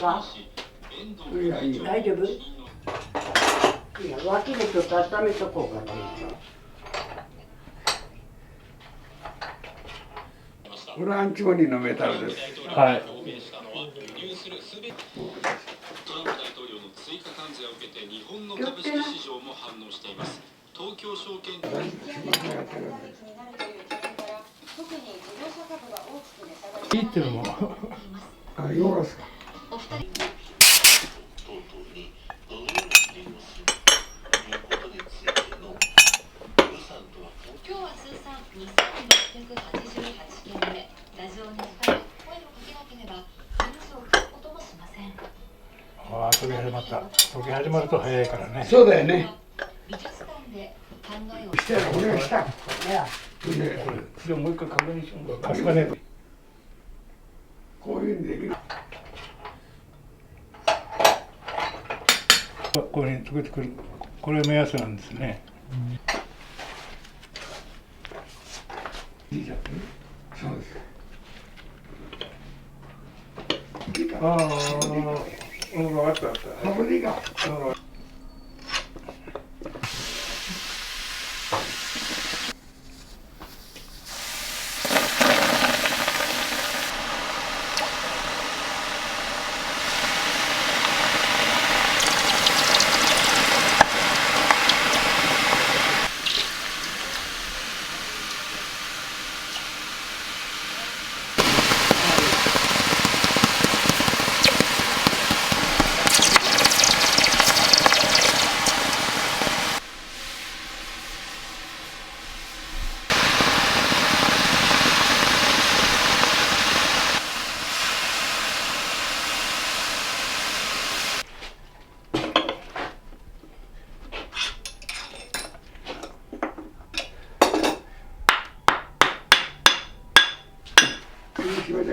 か。いや、いいよ。大丈夫。いや、脇でちょっと温めとこうかな。これアンチモニーのメタルです。はい。トランプ大統領の追加関税を受けて日本の株式市場も反応しています。東京証券仕事やってる。いいっていうのも。あ、ヨガですか。今日は通算2688件目、ラジオネームから声をかけなければ話を聞くこともしません。ああ、時計始まった。時計始まると早いからね。そうだよね。美術館で考えをしたよ、俺がした。いや、でももう一回確認しようか。確かね。こういうふうにできる。これに溶けてくる。これ目安なんですね。いいじゃん。そうです。ああ、分かった分かった。羽振りが。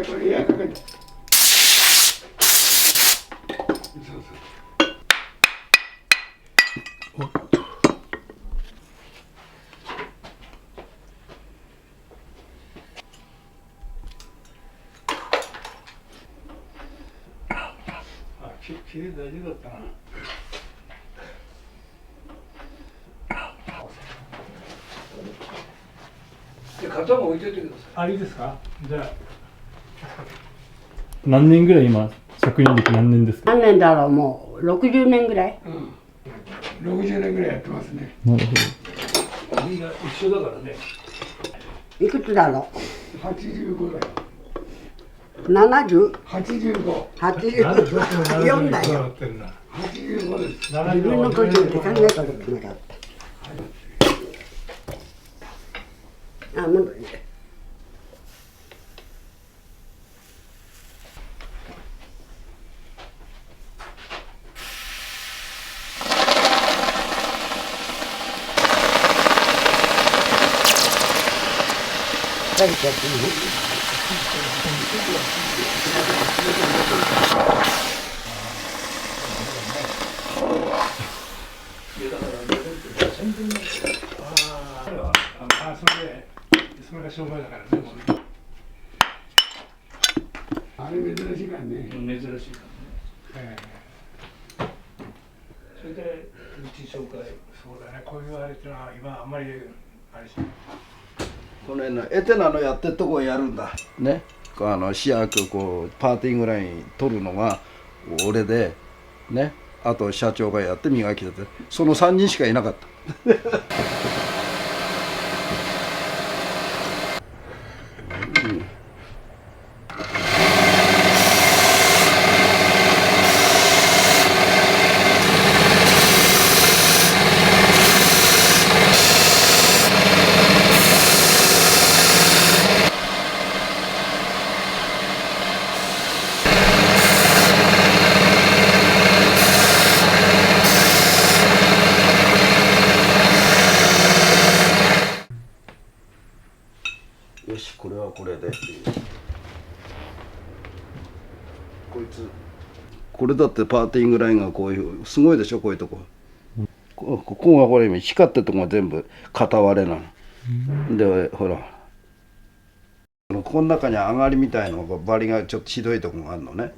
これエアかけて。そうそう。あ、きれい大丈夫だったな。で、型も置いといてください。あ、いいですか。じゃあ。何年ぐらい今職員歴何年ですか？何年だろう、もう60年ぐらい。うん。60年ぐらいやってますね。なるほど。みんな一緒だからね。いくつだろ85だよ。う。70、 85。 84だよ。 85です。自分の年で考えたことなかった。あ、もう。食べちゃっていい？それが商売だからね。あれ珍しいからね。珍しいからね。それでうち紹介。そうだね。こういうあれってのは今あんまりあれしない。この辺のエテナのやってるとこやるんだね。試薬こうパーティングライン取るのが俺でね、あと社長がやって磨きてて、その3人しかいなかったよし、これはこれでっていう。こいつこれだってパーティングラインがこういうすごいでしょ、こういうとこ。ここがこれ光ってるとこが全部片割れなの。でほらこの中に上がりみたいなバリがちょっとひどいとこがあるのね。